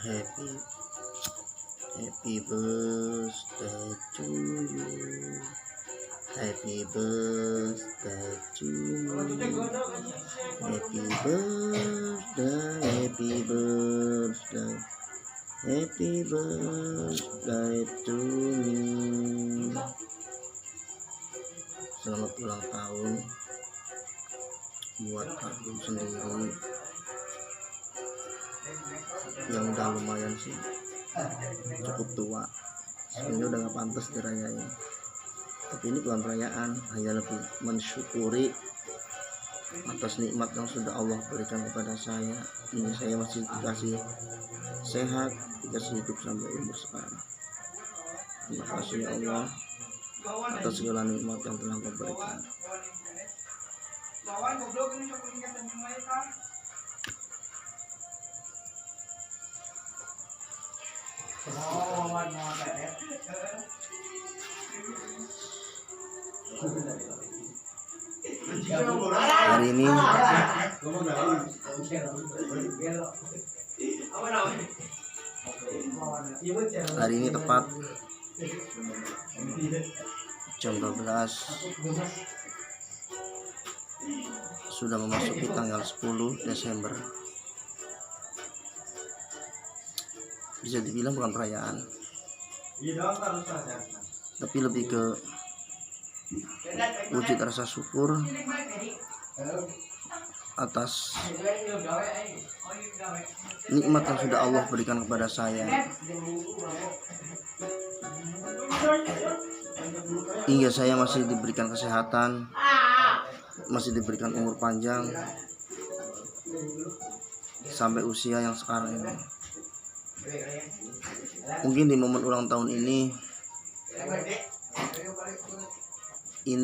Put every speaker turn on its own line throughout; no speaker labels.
Happy Happy birthday to you. Happy birthday to you. Happy birthday, happy birthday. Happy birthday to you. Selamat ulang tahun buat aku sendiri yang udah lumayan sih, cukup tua. Sebenarnya udah gak pantas dirayain, tapi ini bukan perayaan, hanya lebih mensyukuri atas nikmat yang sudah Allah berikan kepada saya. Ini saya masih dikasih sehat, dikasih hidup sampai umur sekarang. Terima kasih ya Allah atas segala nikmat yang telah Kau berikan. Hari ini tepat jam 12, sudah memasuki tanggal 10 Desember. Bisa dibilang bukan perayaan, tapi lebih ke wujud rasa syukur atas nikmat yang sudah Allah berikan kepada saya, hingga saya masih diberikan kesehatan, masih diberikan umur panjang sampai usia yang sekarang ini. Mungkin di momen ulang tahun ini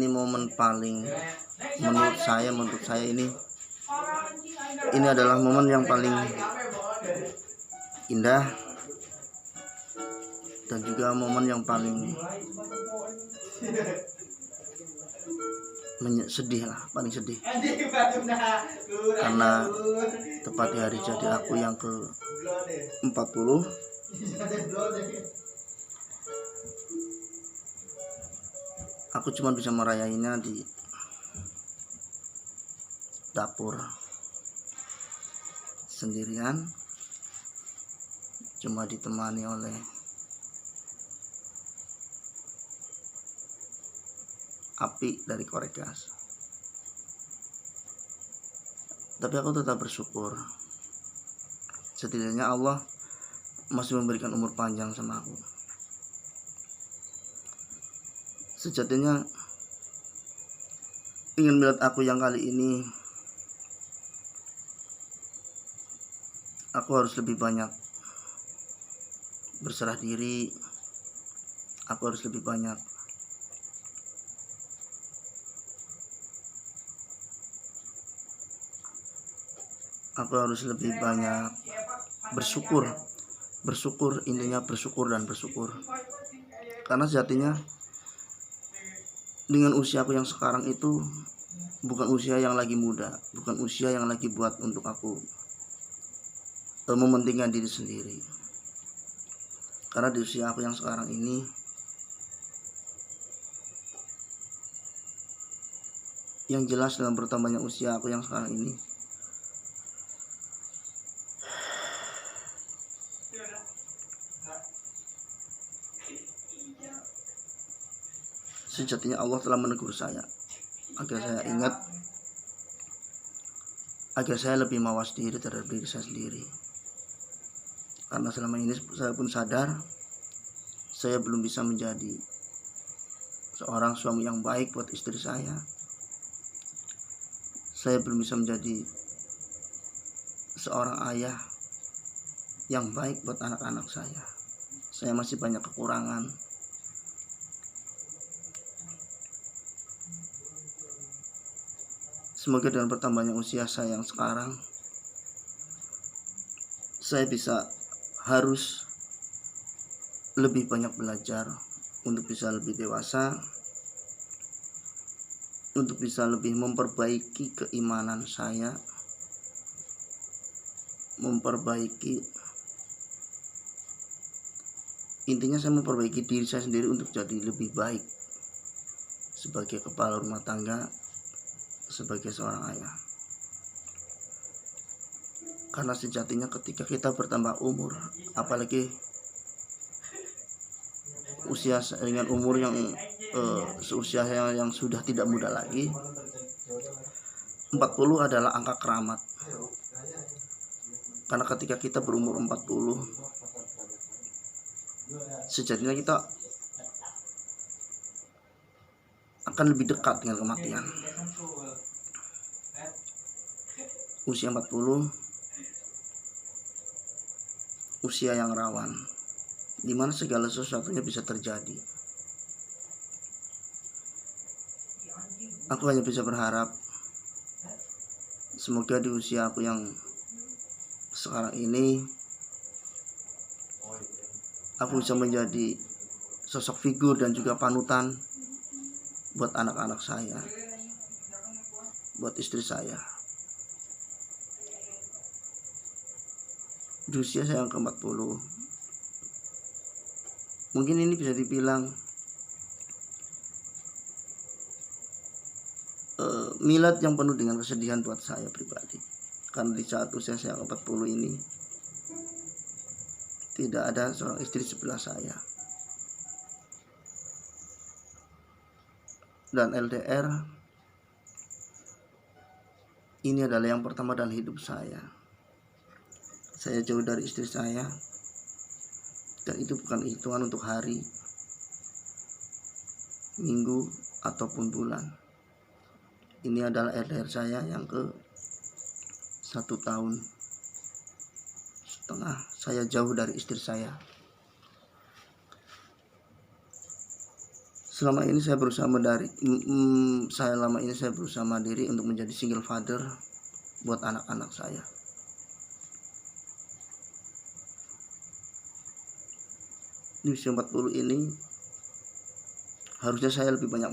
momen paling menurut saya ini adalah momen yang paling indah dan juga momen yang paling sedih, paling sedih, karena tepat di hari jadi aku yang ke-40. Aku cuma bisa merayainya di dapur sendirian, cuma ditemani oleh api dari korek gas. Tapi aku tetap bersyukur, setidaknya Allah masih memberikan umur panjang sama aku. Sejatinya ingin melihat aku yang kali ini, aku harus lebih banyak berserah diri, aku harus lebih banyak bersyukur, intinya bersyukur dan bersyukur. Karena sejatinya dengan usia aku yang sekarang itu bukan usia yang lagi muda, bukan usia yang lagi buat untuk aku mementingkan diri sendiri. Karena di usia aku yang sekarang ini, yang jelas dalam bertambahnya usia aku yang sekarang ini, sejatinya Allah telah menegur saya agar saya ingat, agar saya lebih mawas diri terhadap diri saya sendiri. Karena selama ini saya pun sadar saya belum bisa menjadi seorang suami yang baik buat istri saya. Saya belum bisa menjadi seorang ayah yang baik buat anak-anak saya. Saya masih banyak kekurangan. Semoga dengan bertambahnya usia saya yang sekarang, saya harus lebih banyak belajar untuk bisa lebih dewasa, untuk bisa lebih memperbaiki keimanan saya, memperbaiki Intinya saya memperbaiki diri saya sendiri untuk jadi lebih baik sebagai kepala rumah tangga, sebagai seorang ayah. Karena sejatinya ketika kita bertambah umur, apalagi usia dengan umur yang seusia yang sudah tidak muda lagi, 40 adalah angka keramat. Karena ketika kita berumur 40, sejatinya kita akan lebih dekat dengan kematian. Usia 40 usia yang rawan, di mana segala sesuatunya bisa terjadi. Aku hanya bisa berharap semoga di usia aku yang sekarang ini aku bisa menjadi sosok figur dan juga panutan buat anak-anak saya, buat istri saya. Di usia saya yang ke-40, mungkin ini bisa dibilang milad yang penuh dengan kesedihan buat saya pribadi. Karena di saat usia saya ke-40 ini tidak ada seorang istri sebelah saya. Dan LDR ini adalah yang pertama dalam hidup saya. Saya jauh dari istri saya, dan itu bukan hitungan untuk hari, minggu, ataupun bulan. Ini adalah LDR saya yang ke-1,5 tahun saya jauh dari istri saya. Selama ini saya berusaha mandiri untuk menjadi single father buat anak-anak saya. Di usia 40 ini harusnya saya lebih banyak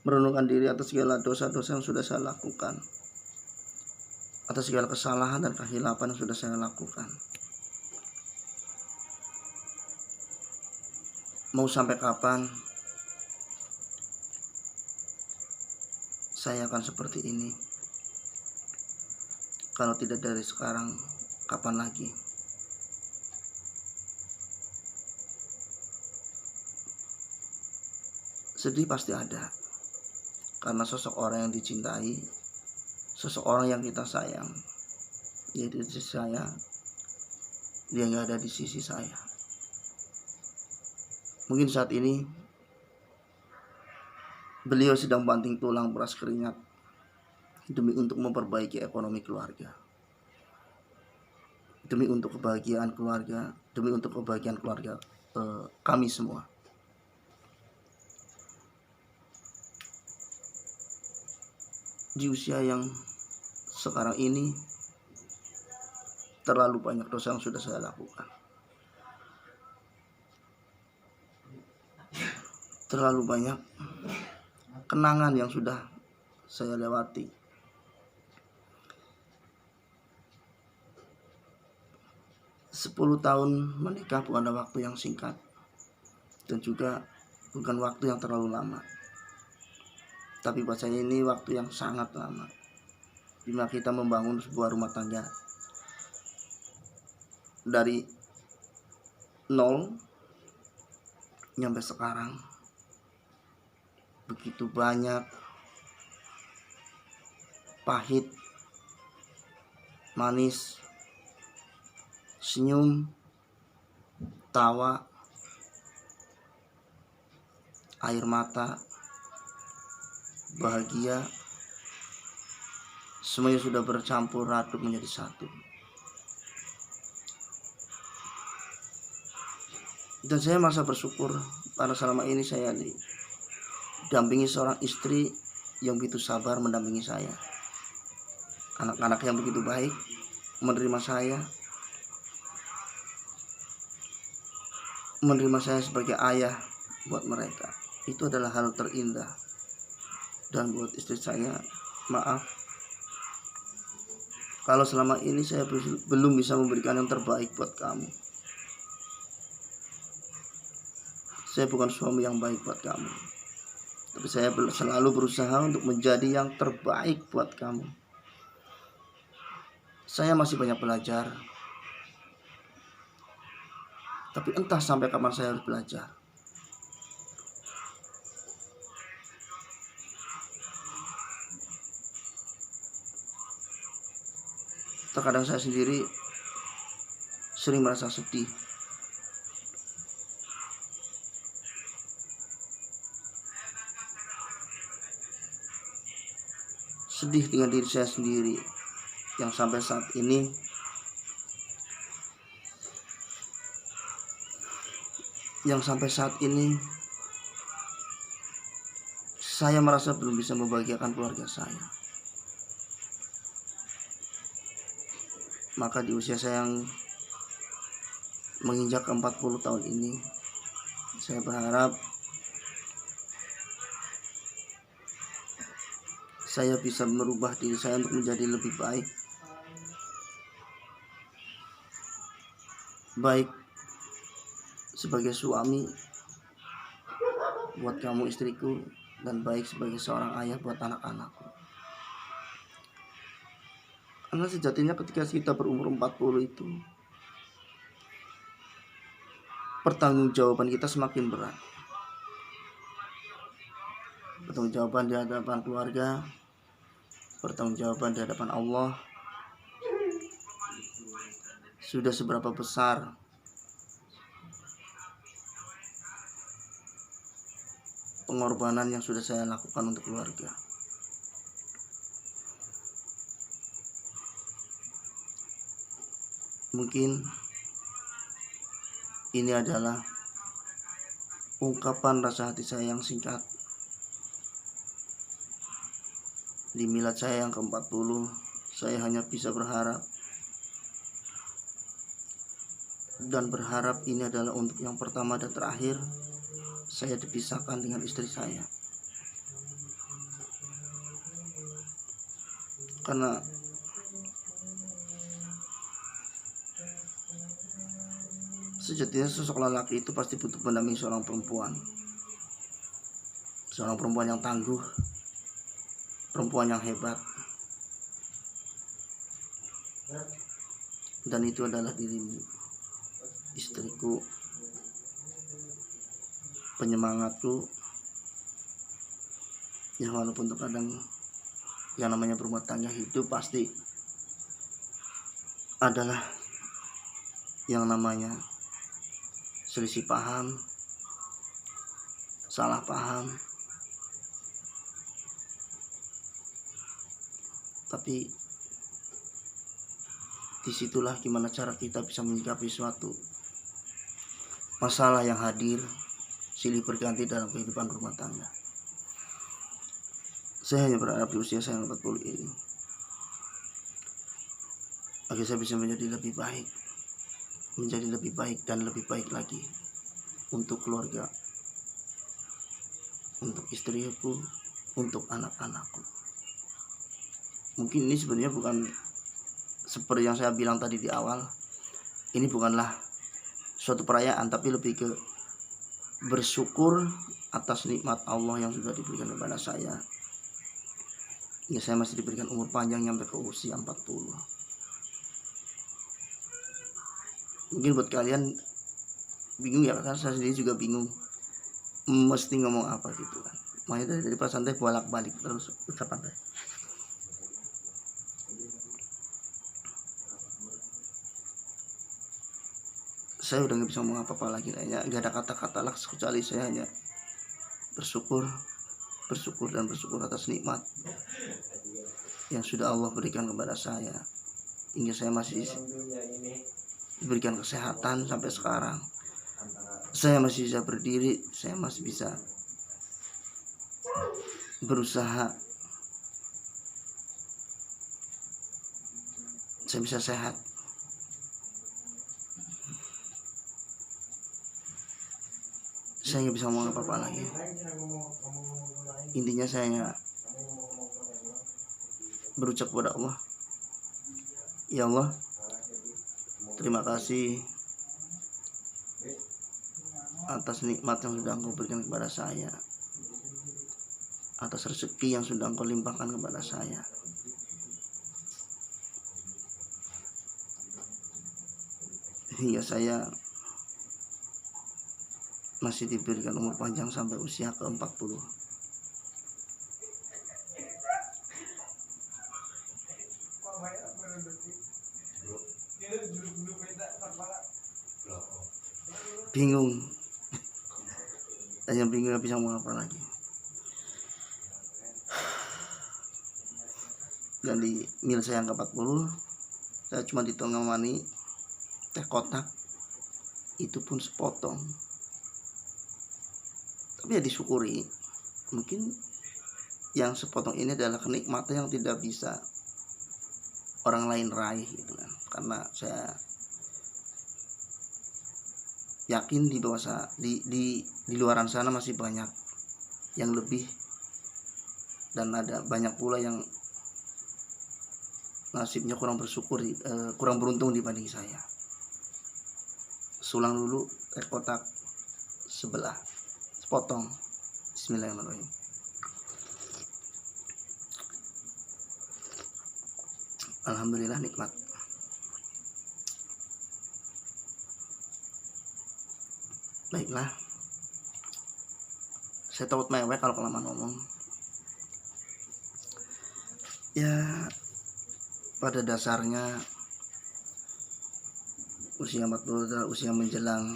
merenungkan diri atas segala dosa-dosa yang sudah saya lakukan, atas segala kesalahan dan kehilapan yang sudah saya lakukan. Mau sampai kapan saya akan seperti ini? Kalau tidak dari sekarang, kapan lagi? Sedih pasti ada, karena sosok orang yang dicintai, sosok orang yang kita sayang, yaitu istri saya, dia gak ada di sisi saya. Mungkin saat ini beliau sedang banting tulang peras keringat demi untuk memperbaiki ekonomi keluarga, demi untuk kebahagiaan keluarga, demi untuk kebahagiaan keluarga kami semua. Di usia yang sekarang ini terlalu banyak dosa yang sudah saya lakukan, terlalu banyak kenangan yang sudah saya lewati. Sepuluh tahun menikah bukanlah waktu yang singkat, dan juga bukan waktu yang terlalu lama. Tapi buat saya ini waktu yang sangat lama, dimana kita membangun sebuah rumah tangga dari nol nyampe sekarang. Begitu banyak pahit, manis, senyum, tawa, air mata, bahagia, semuanya sudah bercampur aduk menjadi satu. Dan saya merasa bersyukur karena selama ini saya didampingi seorang istri yang begitu sabar mendampingi saya, anak-anak yang begitu baik menerima saya sebagai ayah buat mereka. Itu adalah hal terindah. Dan buat istri saya, maaf kalau selama ini saya belum bisa memberikan yang terbaik buat kamu. Saya bukan suami yang baik buat kamu, tapi saya selalu berusaha untuk menjadi yang terbaik buat kamu. Saya masih banyak belajar, tapi entah sampai kapan saya harus belajar. Terkadang saya sendiri sering merasa sedih. Sedih dengan diri saya sendiri yang sampai saat ini saya merasa belum bisa membahagiakan keluarga saya. Maka di usia saya yang menginjak 40 tahun ini, saya berharap saya bisa merubah diri saya untuk menjadi lebih baik. Baik sebagai suami buat kamu istriku, dan baik sebagai seorang ayah buat anak-anakku. Karena sejatinya ketika kita berumur 40 itu, pertanggungjawaban kita semakin berat. Pertanggungjawaban di hadapan keluarga, pertanggungjawaban di hadapan Allah. Sudah seberapa besar pengorbanan yang sudah saya lakukan untuk keluarga. Mungkin ini adalah ungkapan rasa hati saya yang singkat di milad saya yang ke-40. Saya hanya bisa berharap, dan berharap ini adalah untuk yang pertama dan terakhir saya dipisahkan dengan istri saya. Karena sejatinya sosok lelaki itu pasti butuh pendamping seorang perempuan. Seorang perempuan yang tangguh, perempuan yang hebat. Dan itu adalah dirimu, istriku, penyemangatku. Ya walaupun terkadang yang namanya berumah tangga hidup pasti adalah yang namanya selisih paham, salah paham. Tapi disitulah gimana cara kita bisa menyikapi suatu masalah yang hadir silih berganti dalam kehidupan rumah tangga. Saya hanya berharap di usia saya 40 ini agar saya bisa menjadi lebih baik, dan lebih baik lagi untuk keluarga, untuk istriku, untuk anak-anakku. Mungkin ini sebenarnya bukan seperti yang saya bilang tadi di awal, ini bukanlah suatu perayaan, tapi lebih ke bersyukur atas nikmat Allah yang sudah diberikan kepada saya. Ya, saya masih diberikan umur panjang sampai ke usia 40. Mungkin buat kalian bingung ya, karena saya sendiri juga bingung mesti ngomong apa gitu kan. Makanya dari pas santai bolak-balik terus ucapan saya. Saya udah gak bisa ngomong apa-apa lagi kayaknya, gak ada kata-kata lah kecuali saya hanya bersyukur atas nikmat yang sudah Allah berikan kepada saya, hingga saya masih diberikan kesehatan sampai sekarang. Saya masih bisa berdiri, saya masih bisa berusaha, saya bisa sehat. Saya nggak bisa ngomong apa-apa lagi. Intinya saya berucap kepada Allah, ya Allah, terima kasih atas nikmat yang sudah Engkau berikan kepada saya, atas rezeki yang sudah Engkau limpahkan kepada saya. Hingga saya masih diberikan umur panjang sampai usia ke-40. Bingung. Hanya bingung gak bisa ngomong apa lagi. Dan di mil saya yang ke-40, saya cuma ditemani teh kotak, itu pun sepotong. Tapi ya disyukuri, mungkin yang sepotong ini adalah kenikmatan yang tidak bisa orang lain raih gitu kan. Karena saya yakin di bawah di luaran sana masih banyak yang lebih, dan ada banyak pula yang nasibnya kurang kurang beruntung dibanding saya. Sulang dulu teh kotak sebelah, sepotong. Bismillahirrahmanirrahim. Alhamdulillah, nikmat. Baiklah, saya takut mewek kalau kelamaan ngomong. Ya, pada dasarnya usia 40 adalah usia menjelang,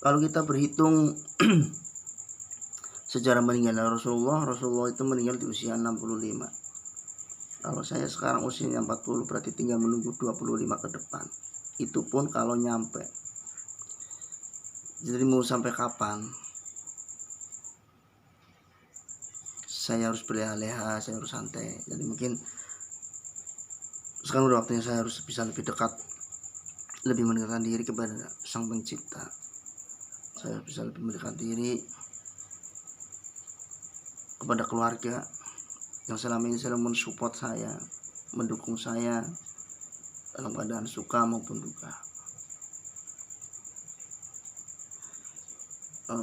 kalau kita berhitung sejarah meninggal Rasulullah itu meninggal di usia 65. Kalau saya sekarang usianya 40, berarti tinggal menunggu 25 ke depan. Itu pun kalau nyampe. Jadi mau sampai kapan saya harus berleha-leha, saya harus santai. Jadi mungkin sekarang udah waktunya saya harus bisa lebih dekat, lebih mendekatkan diri kepada Sang Pencipta. Saya bisa lebih mendekatkan diri kepada keluarga yang selama ini selalu mensupport saya, mendukung saya dalam keadaan suka maupun duka.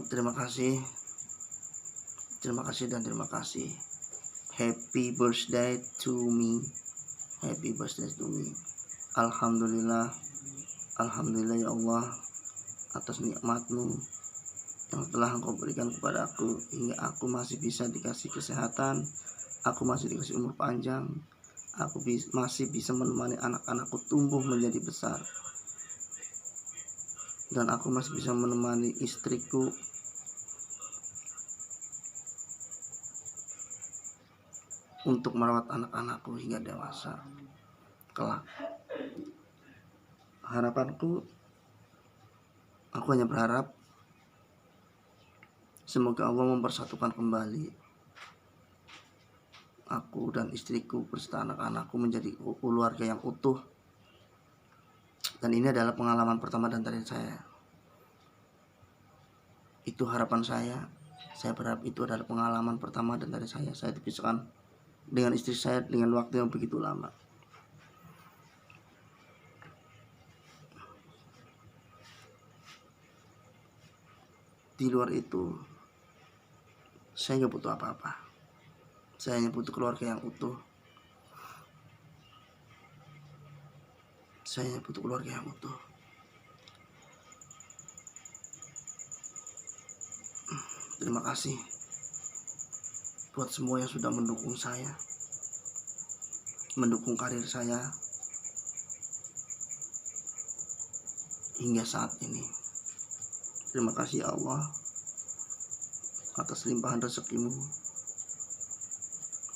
Terima kasih dan terima kasih. Happy birthday to me. Happy birthday to me. Alhamdulillah ya Allah, atas nikmat-Mu yang telah Engkau berikan kepada aku, hingga aku masih bisa dikasih kesehatan, aku masih dikasih umur panjang, aku masih bisa menemani anak-anakku tumbuh menjadi besar, dan aku masih bisa menemani istriku untuk merawat anak-anakku hingga dewasa kelak. Harapanku, aku hanya berharap semoga Allah mempersatukan kembali aku dan istriku beserta anak-anakku menjadi keluarga yang utuh. Dan ini adalah pengalaman pertama dan terakhir saya. Itu harapan saya. Saya berharap itu adalah pengalaman pertama dan terakhir saya. Saya dipisahkan dengan istri saya dengan waktu yang begitu lama. Di luar itu, saya nggak butuh apa-apa. Saya hanya butuh keluarga yang utuh. Saya hanya butuh keluarga yang utuh. Terima kasih buat semua yang sudah mendukung saya, mendukung karir saya hingga saat ini. Terima kasih ya Allah atas limpahan rezeki-Mu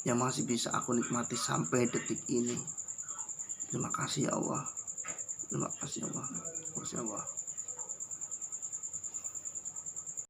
yang masih bisa aku nikmati sampai detik ini. Terima kasih ya Allah. Terima kasih ya Allah. Terima kasih ya Allah.